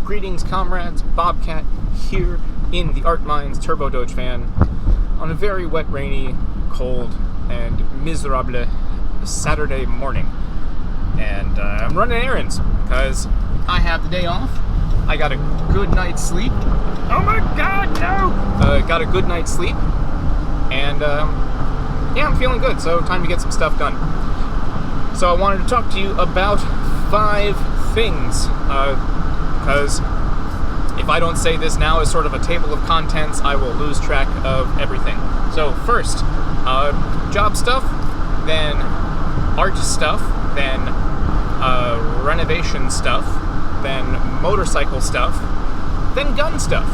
Greetings, comrades. Bobcat here in the Art Mines Turbo Doge fan on a very wet, rainy, cold, and miserable Saturday morning. And I'm running errands because I have the day off. I got a good night's sleep. Oh my god, no! Got a good night's sleep. And yeah, I'm feeling good, so time to get some stuff done. So I wanted to talk to you about 5 things, because if I don't say this now as sort of a table of contents, I will lose track of everything. So first, job stuff, then art stuff, then renovation stuff, then motorcycle stuff, then gun stuff.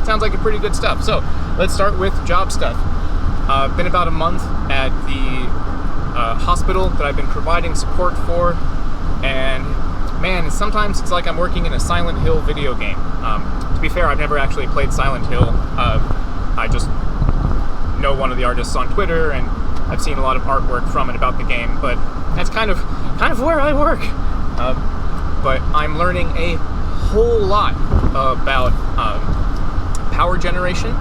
Sounds like a pretty good stuff. So let's start with job stuff. Been about a month at the hospital that I've been providing support for, and man, sometimes it's like I'm working in a Silent Hill video game. To be fair, I've never actually played Silent Hill. I just know one of the artists on Twitter, and I've seen a lot of artwork from and about the game, but that's kind of where I work. But I'm learning a whole lot about power generation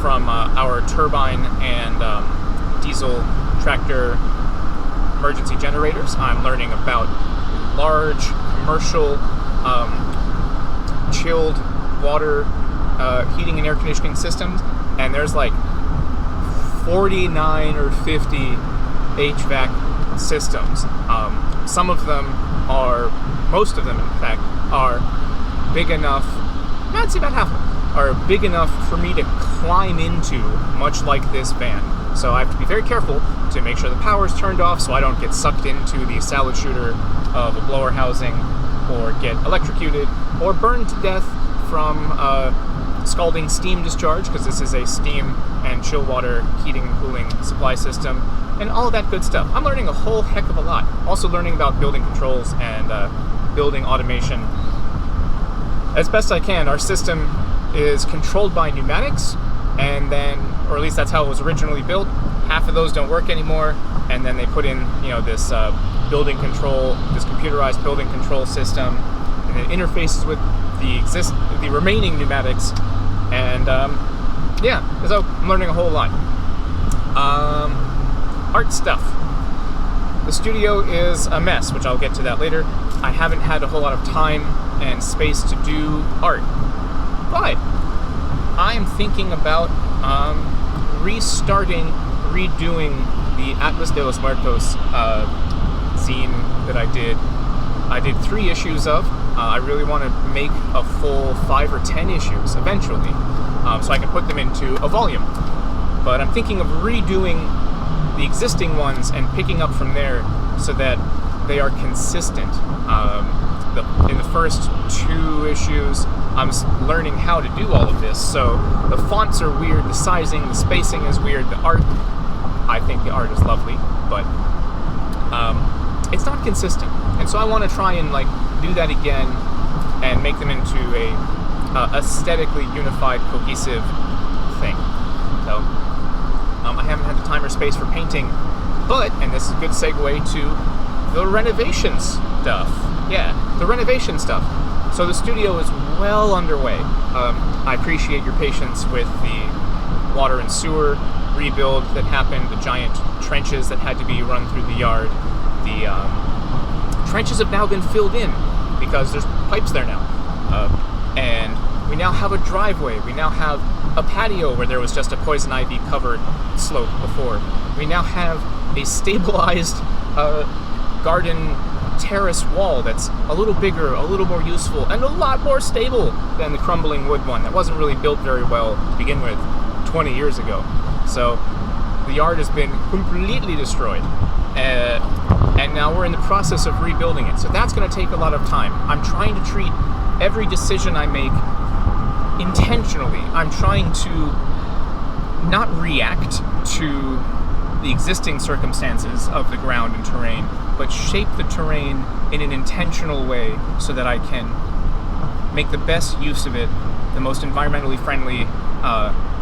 from our turbine and diesel tractor emergency generators. I'm learning about large commercial chilled water heating and air conditioning systems, and there's like 49 or 50 HVAC systems. Most of them in fact, are big enough, I'd say about half of them, are big enough for me to climb into, much like this van. So I have to be very careful to make sure the power's turned off so I don't get sucked into the salad shooter of a blower housing, or get electrocuted, or burned to death from scalding steam discharge, because this is a steam and chill water heating and cooling supply system, and all of that good stuff. I'm learning a whole heck of a lot. Also learning about building controls and building automation. As best I can, our system is controlled by pneumatics, and then, or at least that's how it was originally built. Half of those don't work anymore, and then they put in, this building control, this computerized building control system, and it interfaces with the remaining pneumatics, and yeah, so I'm learning a whole lot. Art stuff. The studio is a mess, which I'll get to that later. I haven't had a whole lot of time and space to do art, but I'm thinking about redoing the Atlas de los Muertos zine that I did. I did 3 issues of. I really want to make a full 5 or 10 issues eventually, so I can put them into a volume. But I'm thinking of redoing the existing ones and picking up from there so that they are consistent. In the first 2 issues, I'm learning how to do all of this, so the fonts are weird, the sizing, the spacing is weird, the art, I think the art is lovely, but it's not consistent. And so I want to try and do that again and make them into a aesthetically unified, cohesive thing. So I haven't had the time or space for painting, but, and this is a good segue to the renovation stuff. Yeah, the renovation stuff. So the studio is well underway. I appreciate your patience with the water and sewer rebuild that happened, the giant trenches that had to be run through the yard. The trenches have now been filled in because there's pipes there now. And we now have a driveway. We now have a patio where there was just a poison ivy covered slope before. We now have a stabilized garden terrace wall that's a little bigger, a little more useful, and a lot more stable than the crumbling wood one that wasn't really built very well to begin with 20 years ago. So the yard has been completely destroyed, and now we're in the process of rebuilding it. So that's going to take a lot of time. I'm trying to treat every decision I make intentionally. I'm trying to not react to the existing circumstances of the ground and terrain, but shape the terrain in an intentional way so that I can make the best use of it, the most environmentally friendly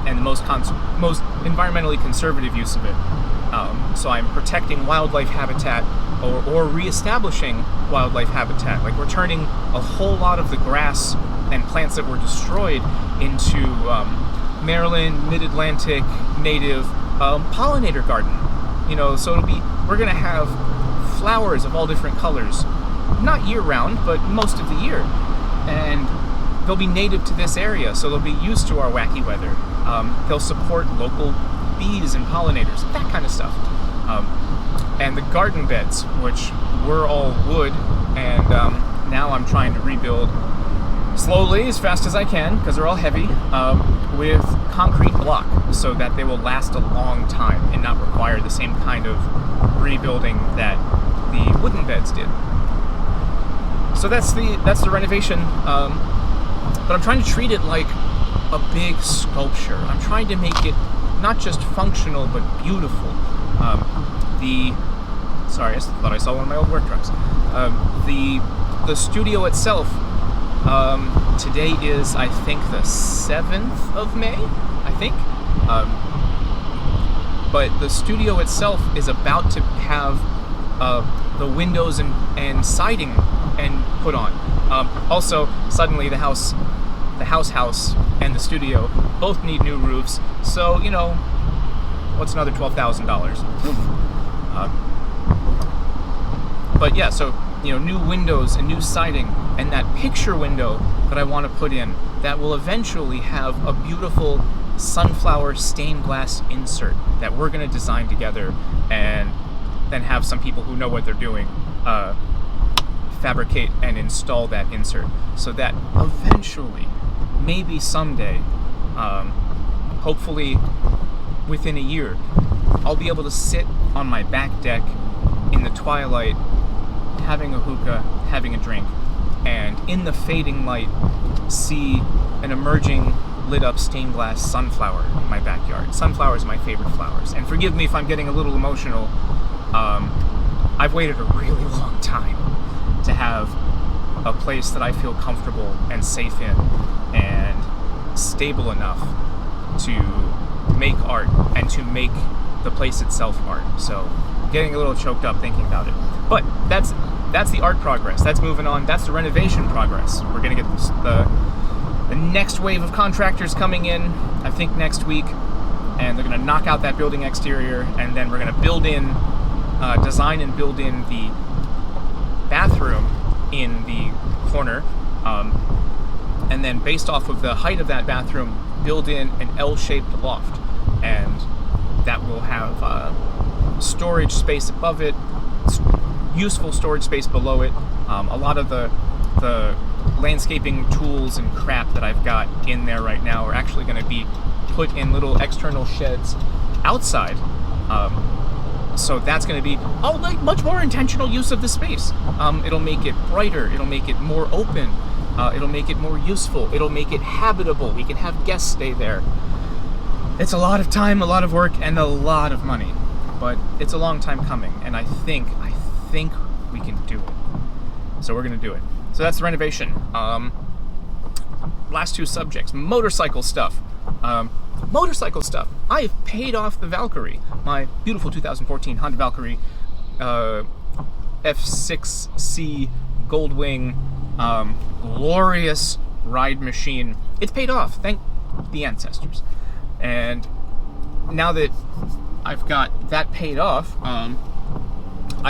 and the most environmentally conservative use of it. So I'm protecting wildlife habitat or reestablishing wildlife habitat, like returning a whole lot of the grass and plants that were destroyed into Maryland, Mid-Atlantic native pollinator garden. So we're gonna have flowers of all different colors, not year-round, but most of the year, and they'll be native to this area, so they'll be used to our wacky weather. They'll support local bees and pollinators, that kind of stuff. And the garden beds, which were all wood, and now I'm trying to rebuild slowly, as fast as I can, because they're all heavy, with concrete block, so that they will last a long time and not require the same kind of rebuilding that the wooden beds did. So that's the renovation, but I'm trying to treat it like a big sculpture. I'm trying to make it not just functional, but beautiful. Sorry, I thought I saw one of my old work trucks. The studio itself, today is, I think, the 7th of May, I think. But the studio itself is about to have the windows and siding and put on. Also, suddenly the house and the studio both need new roofs, so, what's another $12,000? But yeah, so, new windows and new siding, and that picture window that I want to put in that will eventually have a beautiful sunflower stained glass insert that we're going to design together, and then have some people who know what they're doing fabricate and install that insert, so that eventually, maybe someday, hopefully within a year, I'll be able to sit on my back deck in the twilight, having a hookah, having a drink, and in the fading light, see an emerging lit up stained glass sunflower in my backyard. Sunflowers are my favorite flowers. And forgive me if I'm getting a little emotional. I've waited a really long time to have a place that I feel comfortable and safe in and stable enough to make art and to make the place itself art. So getting a little choked up thinking about it. But that's the art progress. That's moving on. That's the renovation progress. We're gonna get the next wave of contractors coming in, I think next week, and they're gonna knock out that building exterior, and then we're gonna design and build in the bathroom in the corner, and then based off of the height of that bathroom, build in an L-shaped loft, and that will have storage space above it, useful storage space below it. A lot of the landscaping tools and crap that I've got in there right now are actually going to be put in little external sheds outside. So that's going to be much more intentional use of the space. It'll make it brighter. It'll make it more open. It'll make it more useful. It'll make it habitable. We can have guests stay there. It's a lot of time, a lot of work, and a lot of money. But it's a long time coming, and I think we can do it. So we're going to do it. So that's the renovation. Last two subjects. Motorcycle stuff. I've paid off the Valkyrie, my beautiful 2014 Honda Valkyrie F6C Goldwing, glorious ride machine. It's paid off, thank the ancestors. And now that I've got that paid off, I'm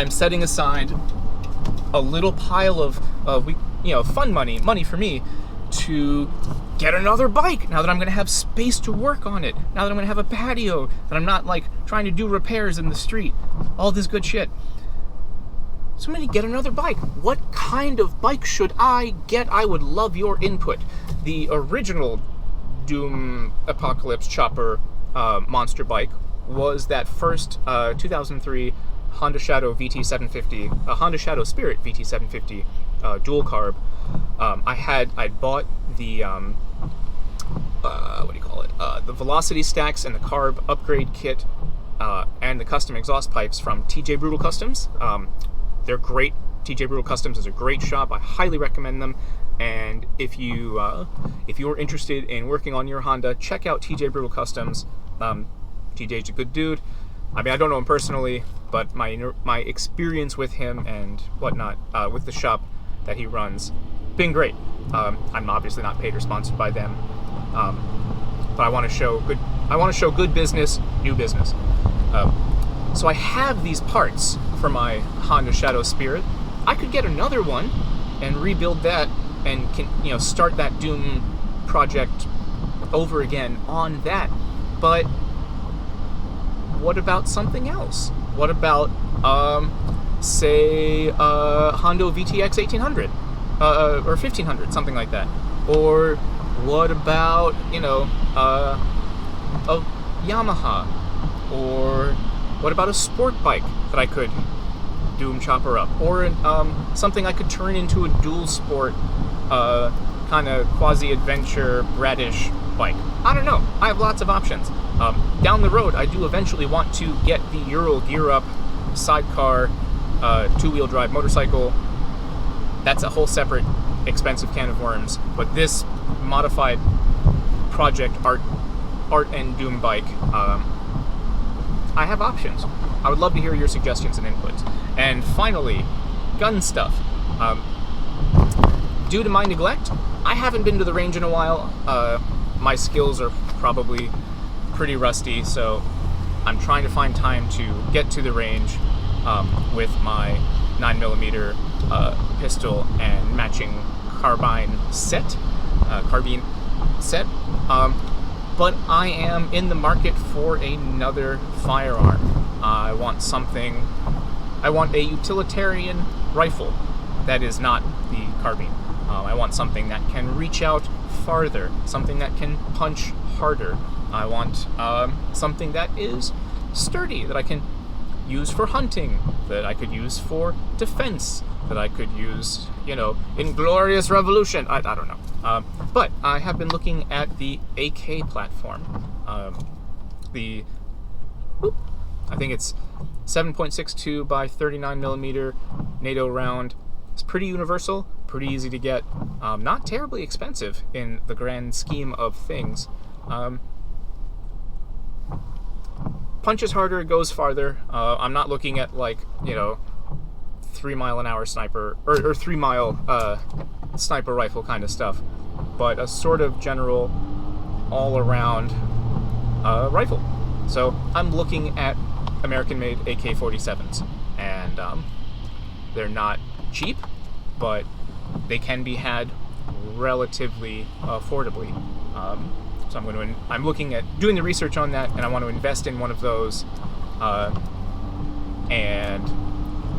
setting aside a little pile of fun money for me to get another bike, now that I'm going to have space to work on it, now that I'm going to have a patio, that I'm not trying to do repairs in the street, all this good shit. So I'm going to get another bike. What kind of bike should I get? I would love your input. The original Doom Apocalypse Chopper monster bike was that first 2003 Honda Shadow VT750, a Honda Shadow Spirit VT750 dual carb. I'd bought the the velocity stacks and the carb upgrade kit and the custom exhaust pipes from TJ Brutal Customs. They're great. TJ Brutal Customs is a great shop. I highly recommend them. And if you're interested in working on your Honda, check out TJ Brutal Customs. TJ's a good dude. I mean, I don't know him personally, but my experience with him and whatnot, with the shop that he runs, been great. I'm obviously not paid or sponsored by them, but I want to show good business, new business. So I have these parts for my Honda Shadow Spirit. I could get another one and rebuild that and start that Doom project over again on that. But what about something else? What about say Honda VTX 1800 or 1500, something like that? Or what about a Yamaha? Or what about a sport bike that I could Doom chopper up? Or something I could turn into a dual sport kind of quasi-adventure bratish bike? I don't know. I have lots of options. Down the road, I do eventually want to get the Ural Gear Up sidecar two-wheel drive motorcycle. That's a whole separate expensive can of worms. But this modified project art and Doom bike, I have options. I would love to hear your suggestions and inputs. And finally, gun stuff. Due to my neglect, I haven't been to the range in a while. My skills are probably pretty rusty, so I'm trying to find time to get to the range with my 9mm pistol and matching carbine set. But I am in the market for another firearm. I want a utilitarian rifle that is not the carbine. I want something that can reach out farther, something that can punch harder. I want something that is sturdy, that I can use for hunting, that I could use for defense, that I could use, in Glorious Revolution. I don't know. But I have been looking at the AK platform. I think it's 7.62 by 39mm NATO round. It's pretty universal, pretty easy to get, not terribly expensive in the grand scheme of things. Punches harder, goes farther. I'm not looking at 3 mile an hour sniper or 3 mile sniper rifle kind of stuff, but a sort of general all around rifle. So I'm looking at American-made AK-47s, and they're not cheap, but they can be had relatively affordably. So I'm looking at doing the research on that, and I want to invest in one of those, and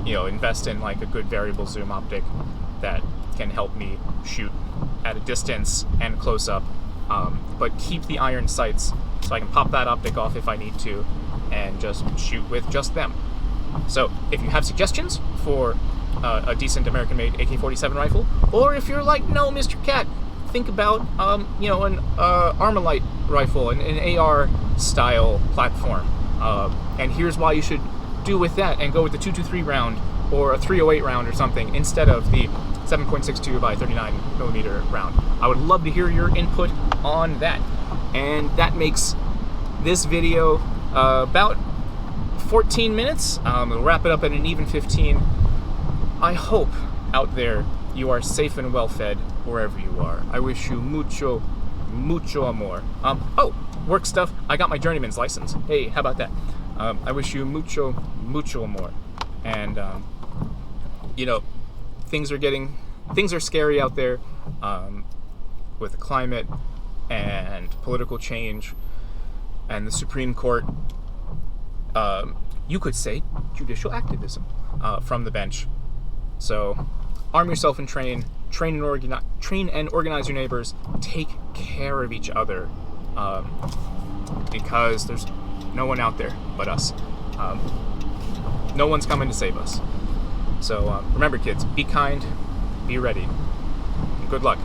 invest in a good variable zoom optic that can help me shoot at a distance and close up, but keep the iron sights so I can pop that optic off if I need to and just shoot with just them. So if you have suggestions for a decent American-made AK-47 rifle, or if you're like, no, Mr. Cat, think about an Armalite rifle, an AR style platform, and here's why you should do with that and go with the 223 round or a 308 round or something instead of the 7.62 by 39mm round. I would love to hear your input on that. And that makes this video about 14 minutes. We'll wrap it up at an even 15. I hope out there you are safe and well fed wherever you are. I wish you mucho amor. Work stuff. I got my journeyman's license. Hey, how about that? I wish you mucho amor. And things are scary out there with the climate and political change and the Supreme Court. You could say judicial activism from the bench. So arm yourself and train and organize your neighbors. Take care of each other, because there's no one out there but us. No one's coming to save us. So remember, kids, be kind, be ready, and good luck.